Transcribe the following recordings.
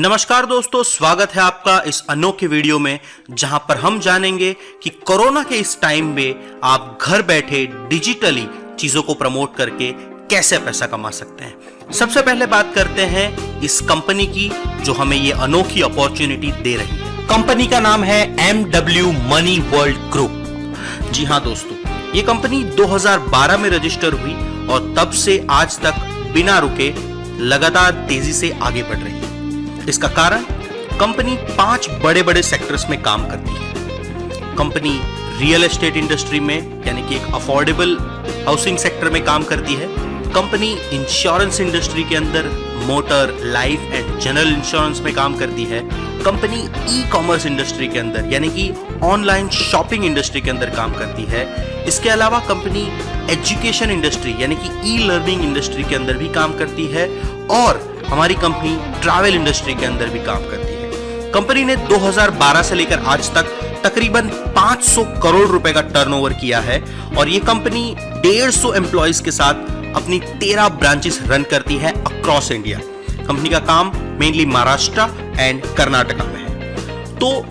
नमस्कार दोस्तों, स्वागत है आपका इस अनोखे वीडियो में जहां पर हम जानेंगे कि कोरोना के इस टाइम में आप घर बैठे डिजिटली चीजों को प्रमोट करके कैसे पैसा कमा सकते हैं। सबसे पहले बात करते हैं इस कंपनी की जो हमें ये अनोखी अपॉर्चुनिटी दे रही है। कंपनी का नाम है MW मनी वर्ल्ड ग्रुप। जी हाँ दोस्तों, ये कंपनी 2012 में रजिस्टर हुई और तब से आज तक बिना रुके लगातार तेजी से आगे बढ़ रही है। इसका कारण कंपनी 5 बड़े बड़े सेक्टर्स में काम करती है। कंपनी रियल एस्टेट इंडस्ट्री में यानी कि एक अफोर्डेबल हाउसिंग सेक्टर में काम करती है। कंपनी इंश्योरेंस इंडस्ट्री के अंदर motor, life and general insurance में काम करती है। कंपनी ई कॉमर्स इंडस्ट्री के अंदर यानी कि ऑनलाइन शॉपिंग इंडस्ट्री के अंदर काम करती है। इसके अलावा कंपनी एजुकेशन इंडस्ट्री यानी कि ई लर्निंग इंडस्ट्री के अंदर भी काम करती है और हमारी कंपनी ट्रैवल इंडस्ट्री के अंदर भी काम करती है। कंपनी ने 2012 से लेकर आज तक तकरीबन 500 करोड़ रुपए का टर्नओवर किया है और ये कंपनी 150 एम्प्लॉइज के साथ अपनी 13 ब्रांचेस रन करती है अक्रॉस इंडिया। कंपनी का काम मेनली महाराष्ट्र एंड कर्नाटका में है। तो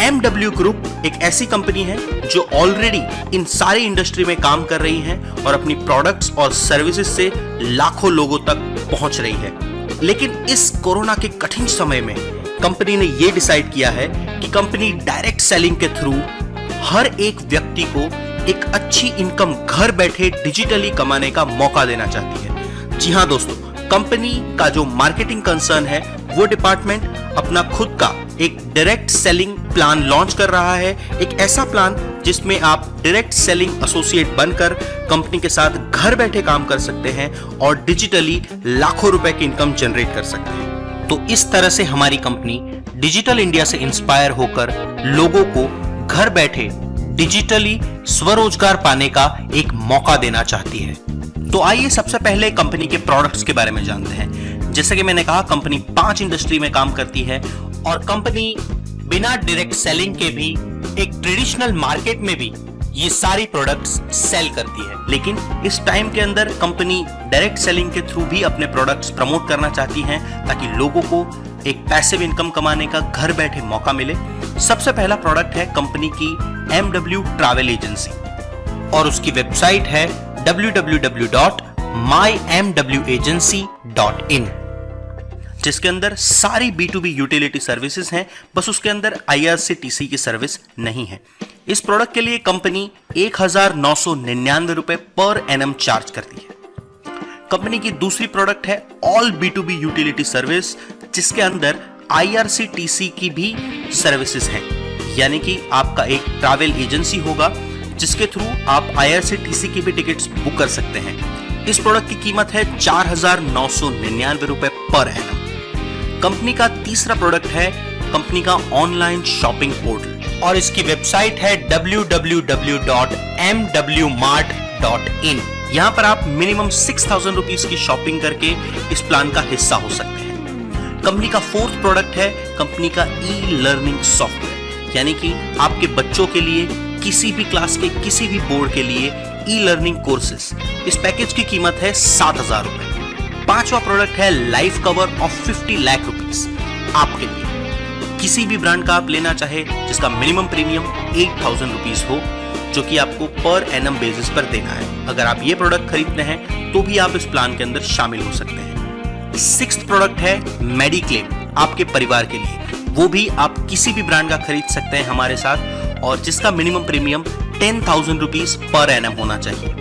MW ग्रुप एक ऐसी कंपनी है जो ऑलरेडी इन सारी इंडस्ट्री में काम कर रही है और अपनी प्रोडक्ट्स और सर्विसेज से लाखों लोगों तक पहुंच रही है। लेकिन इस कोरोना के कठिन समय में कंपनी ने यह डिसाइड किया है कि कंपनी डायरेक्ट सेलिंग के थ्रू हर एक व्यक्ति को एक अच्छी इनकम घर बैठे डिजिटली कमाने का मौका देना चाहती है। जी हां दोस्तों, कंपनी का जो मार्केटिंग कंसर्न है वो डिपार्टमेंट अपना खुद का एक डायरेक्ट सेलिंग प्लान लॉन्च कर रहा है। एक ऐसा प्लान जिसमें आप डायरेक्ट सेलिंग एसोसिएट बनकर कंपनी के साथ घर बैठे काम कर सकते हैं और डिजिटली लाखों रुपए की इनकम जनरेट कर सकते हैं। तो इस तरह से हमारी कंपनी डिजिटल इंडिया से इंस्पायर होकर लोगों को घर बैठे डिजिटली स्वरोजगार पाने का एक मौका देना चाहती है। तो आइए सबसे पहले कंपनी के प्रोडक्ट्स के बारे में जानते हैं। जैसे कि मैंने कहा, कंपनी 5 इंडस्ट्री में काम करती है और कंपनी बिना डायरेक्ट सेलिंग के भी एक ट्रेडिशनल मार्केट में भी ये सारी प्रोडक्ट्स सेल करती है। लेकिन इस टाइम के अंदर कंपनी डायरेक्ट सेलिंग के थ्रू भी अपने प्रोडक्ट्स प्रमोट करना चाहती है ताकि लोगों को एक पैसिव इनकम कमाने का घर बैठे मौका मिले। सबसे पहला प्रोडक्ट है कंपनी की MW ट्रैवल एजेंसी और उसकी वेबसाइट है www.mymwagency.in, जिसके अंदर सारी B2B यूटिलिटी सर्विसेज हैं, बस उसके अंदर IRCTC की सर्विस नहीं है। इस प्रोडक्ट के लिए कंपनी 1999 रुपए पर एनम चार्ज करती है। कंपनी की दूसरी प्रोडक्ट है ऑल B2B यूटिलिटी सर्विस, जिसके अंदर IRCTC की भी सर्विसेज हैं, यानी कि आपका एक ट्रैवल एजेंसी होगा जिसके थ्रू आप IRCTC की भी टिकट्स बुक कर सकते हैं। इस प्रोडक्ट की कीमत है 4,999 रुपए पर एनम। कंपनी का तीसरा प्रोडक्ट है कंपनी का ऑनलाइन शॉपिंग पोर्टल और इसकी वेबसाइट है www.mwmart.in। यहां पर आप मिनिमम 6,000 रुपीज की शॉपिंग करके इस प्लान का हिस्सा हो सकते हैं। कंपनी का फोर्थ प्रोडक्ट है कंपनी का ई लर्निंग सॉफ्टवेयर, यानी कि आपके बच्चों के लिए किसी भी क्लास के किसी भी बोर्ड के लिए ई लर्निंग कोर्सेस। इस पैकेज की कीमत है 7,000 रुपए। पांचवा प्रोडक्ट है life cover of 50 lakh rupees आपके लिए। किसी भी ब्रांड का आप लेना चाहे जिसका मिनिमम प्रीमियम 8,000 रुपीज हो, जो कि आपको पर एनम बेसिस पर देना है। अगर आप ये प्रोडक्ट खरीदते हैं तो भी आप इस प्लान के अंदर शामिल हो सकते हैं। सिक्स्थ प्रोडक्ट है मेडिक्लेम आपके परिवार के लिए, वो भी आप किसी भी ब्रांड का खरीद सकते हैं हमारे साथ और जिसका minimum premium 10,000 rupees per annum होना चाहिए।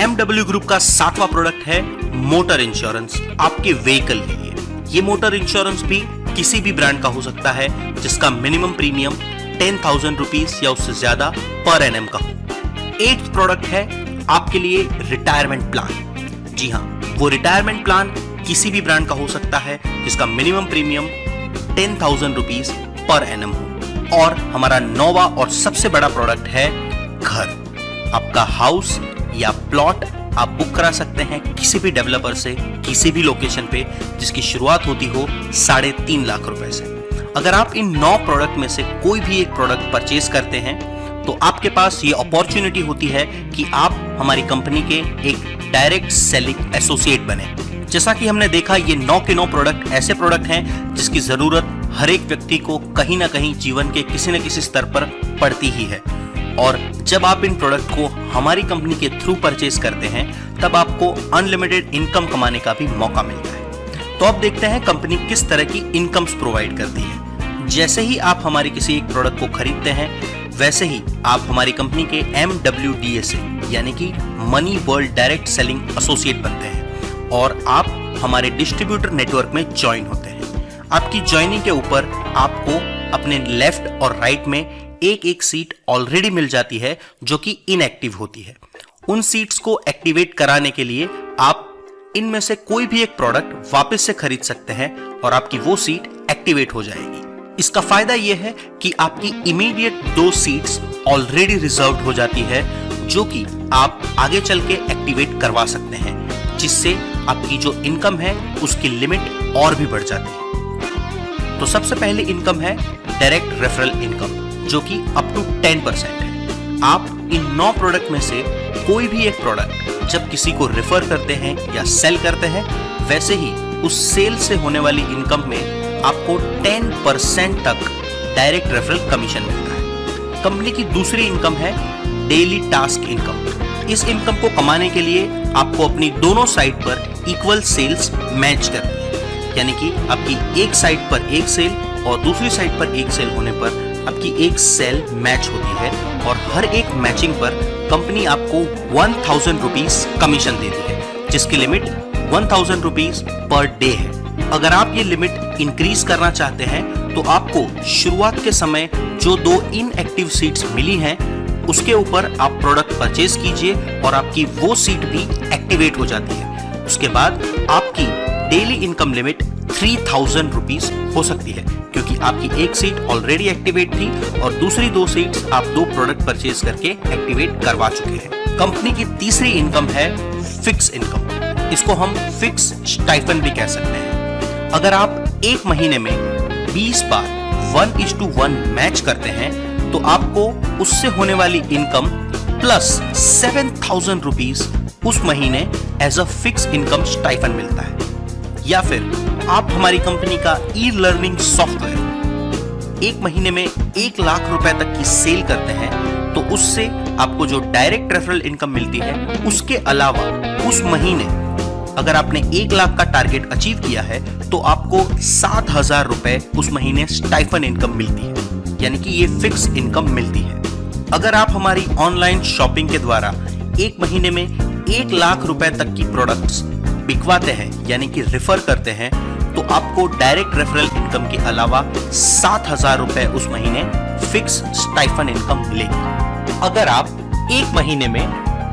MW ग्रुप का 7वां प्रोडक्ट है मोटर इंश्योरेंस आपके व्हीकल के लिए। ये मोटर इंश्योरेंस भी किसी भी ब्रांड का हो सकता है जिसका मिनिमम प्रीमियम 10,000 रुपीज या उससे ज्यादा पर एनम का हो। 8th प्रोडक्ट है आपके लिए रिटायरमेंट प्लान। जी हाँ, वो रिटायरमेंट प्लान किसी भी ब्रांड का हो सकता है जिसका minimum premium 10,000 rupees per annum हो। और हमारा 9वां और सबसे बड़ा प्रोडक्ट है घर। आपका हाउस या प्लॉट आप बुक करा सकते हैं किसी भी डेवलपर से किसी भी लोकेशन पे जिसकी शुरुआत होती हो 3.5 लाख रुपए से। अगर आप इन 9 प्रोडक्ट में से कोई भी एक प्रोडक्ट परचेज करते हैं तो आपके पास ये अपॉर्चुनिटी होती है कि आप हमारी कंपनी के एक डायरेक्ट सेलिंग एसोसिएट बने, जैसा कि हमने देखा, ये 9 के 9 प्रोडक्ट ऐसे प्रोडक्ट हैं जिसकी जरूरत हर एक व्यक्ति को कहीं ना कहीं जीवन के किसी न किसी स्तर पर पड़ती ही है। और जब आप इन प्रोडक्ट को हमारी कंपनी के थ्रू परचेज करते हैं तब आपको अनलिमिटेड इनकम कमाने का भी मौका मिलता है। तो अब देखते हैं कंपनी किस तरह की इनकम्स प्रोवाइड करती है। जैसे ही आप हमारे किसी एक प्रोडक्ट को खरीदते हैं वैसे ही आप हमारी कंपनी के MWDSA यानी कि money world direct selling associate बनते हैं और आप हमारे डिस्ट्रीब्यूटर नेटवर्क में ज्वाइन होते हैं। आपकी ज्वाइनिंग के ऊपर आपको अपने लेफ्ट और राइट में एक एक सीट ऑलरेडी मिल जाती है जो कि इनएक्टिव होती है। उन सीट्स को एक्टिवेट कराने के लिए आप इनमें से कोई भी एक प्रोडक्ट वापस से खरीद सकते हैं और आपकी वो सीट एक्टिवेट हो जाएगी। इसका फायदा यह है कि आपकी इमीडिएट 2 सीट्स ऑलरेडी रिजर्व्ड हो जाती है जो कि आप आगे चल के एक्टिवेट करवा सकते हैं, जिससे आपकी जो इनकम है उसकी लिमिट और भी बढ़ जाती है। तो सबसे पहले इनकम है डायरेक्ट रेफरल इनकम जो कि अप टू 10% है। आप इन 9 प्रोडक्ट में से कोई भी एक प्रोडक्ट जब किसी को रेफर करते हैं या सेल करते हैं वैसे ही उस सेल से होने वाली इनकम में आपको 10% तक डायरेक्ट रेफरल कमीशन मिलता है। कंपनी की दूसरी इनकम है डेली टास्क इनकम। इस इनकम को कमाने के लिए आपको अपनी दोनों साइड पर इक्वल सेल्स मैच करनी है, यानी कि आपकी एक साइड पर एक सेल और दूसरी साइड पर एक सेल होने पर आपकी एक सेल मैच होती है और हर एक मैचिंग पर कंपनी आपको 1000 रुपीज कमीशन देती है, जिसकी लिमिट 1000 रुपीज पर डे है। अगर आप ये लिमिट इंक्रीज करना चाहते हैं तो आपको शुरुआत के समय जो 2 इनएक्टिव सीट्स मिली हैं उसके ऊपर आप प्रोडक्ट परचेज कीजिए और आपकी वो सीट भी एक्टिवेट हो जाती है। उसके बाद आपकी डेली इनकम लिमिट 3000 रुपीज हो सकती है, क्योंकि आपकी एक सीट ऑलरेडी एक्टिवेट थी और दूसरी 2 सीट्स आप 2 प्रोडक्ट परचेज करके एक्टिवेट करवा चुके हैं। कंपनी की तीसरी इनकम है फिक्स इनकम। इसको हम फिक्स स्टाइपेंड भी कह सकते हैं। अगर आप एक महीने में 20 बार 1:1 मैच करते हैं तो आपको उससे होने वाली इनकम प्लस 7000 रुपीज उस महीने as a fix income stipend मिलता है। या फिर आप हमारी कंपनी का ई लर्निंग सॉफ्टवेयर एक महीने में 1 लाख रुपए तक की सेल करते हैं तो उससे आपको जो डायरेक्ट रेफरल इनकम मिलती है उसके अलावा उस महीने अगर आपने 1 लाख का टारगेट अचीव किया है तो आपको 7000 रुपए उस महीने स्टाइपेंड इनकम मिलती है, यानी कि ये फिक्स इनकम मिलती है। अगर आप हमारी ऑनलाइन शॉपिंग के द्वारा एक महीने में 1 लाख रुपए तक की प्रोडक्ट्स बिकवाते हैं यानी कि रेफर करते हैं तो आपको डायरेक्ट रेफरल इनकम के अलावा 7000 रुपए उस महीने फिक्स स्टाइपेंड इनकम मिलेगी। अगर आप एक महीने में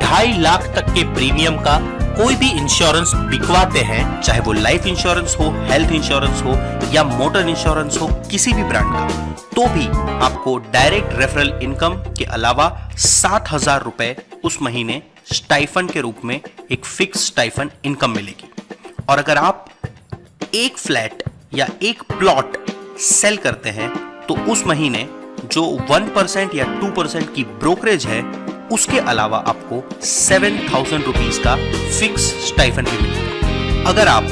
2.5 लाख तक के प्रीमियम का कोई भी इंश्योरेंस बिकवाते हैं, चाहे वो लाइफ इंश्योरेंस हो, हेल्थ इंश्योरेंस हो या मोटर इंश्योरेंस हो, किसी भी ब्रांड का, तो भी आपको डायरेक्ट रेफरल इनकम के अलावा 7000 रुपए उस महीने स्टाइफन के रूप में एक फिक्स स्टाइफन इनकम मिलेगी। और अगर आप एक फ्लैट या एक प्लॉट सेल करते हैं तो उस महीने जो 1% या 2% की ब्रोकरेज है उसके अलावा आपको 7000 रुपीज का फिक्स स्टाइफन भी मिलेगा। अगर आप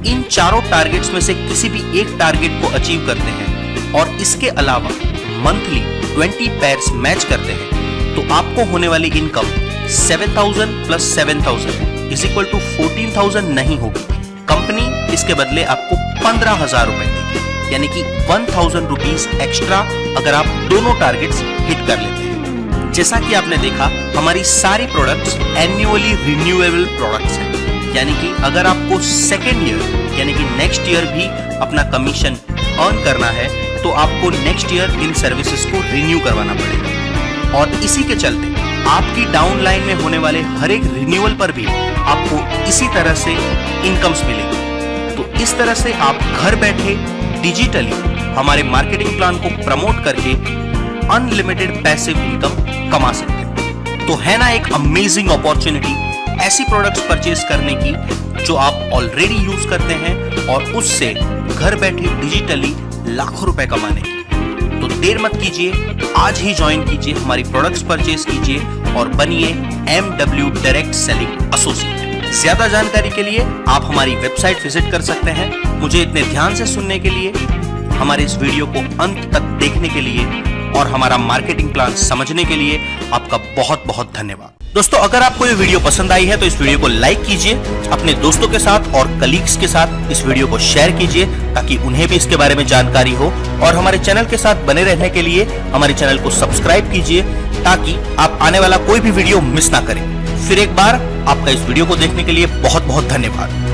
इन चारों टारगेट्स में से किसी भी एक टारगेट को अचीव करते हैं और इसके अलावा मंथली 20 पेयर्स मैच करते हैं तो आपको होने वाली income 7000 plus 7000 is equal to 14000 नहीं होगी। कंपनी इसके बदले आपको 15000 रुपए देगी, यानी कि 1000 रुपीज एक्स्ट्रा अगर आप दोनों टारगेट्स हिट कर लेते हैं। जैसा कि आपने देखा, हमारी सारी प्रोडक्ट्स एन्युअली रिन्यूएबल प्रोडक्ट्स हैं, यानी कि अगर आपको सेकेंड ईयर यानी कि नेक्स्ट ईयर भी अपना कमीशन अर्न करना है तो आपको नेक्स्ट ईयर इन सर्विसेज को रिन्यू करवाना पड़ेगा। और इसी के चलते आपकी डाउन लाइन में होने वाले हर एक रिन्यूअल पर भी आपको इसी तरह से इनकम्स मिलेगी। तो इस तरह से आप घर बैठे डिजिटली हमारे मार्केटिंग प्लान को प्रमोट करके अनलिमिटेड पैसिव इनकम कमा सकते हैं। तो है ना एक अमेजिंग अपॉर्चुनिटी ऐसी प्रोडक्ट्स परचेज करने की जो आप ऑलरेडी यूज करते हैं और उससे घर बैठे डिजिटली लाखों रुपए कमाने की। तो देर मत कीजिए, आज ही ज्वाइन कीजिए, हमारी प्रोडक्ट्स परचेज कीजिए और बनिए MW डायरेक्ट सेलिंग एसोसिएट। ज्यादा जानकारी के लिए आप हमारी वेबसाइट विजिट कर सकते हैं। मुझे इतने ध्यान से सुनने के लिए, हमारे इस वीडियो को अंत तक देखने के लिए और हमारा मार्केटिंग प्लान समझने के लिए आपका बहुत बहुत धन्यवाद। दोस्तों, अगर आपको ये वीडियो पसंद आई है तो इस वीडियो को लाइक कीजिए, अपने दोस्तों के साथ और कलीग्स के साथ इस वीडियो को शेयर कीजिए ताकि उन्हें भी इसके बारे में जानकारी हो। और हमारे चैनल के साथ बने रहने के लिए हमारे चैनल को सब्सक्राइब कीजिए ताकि आप आने वाला कोई भी वीडियो मिस ना करें। फिर एक बार आपका इस वीडियो को देखने के लिए बहुत बहुत धन्यवाद।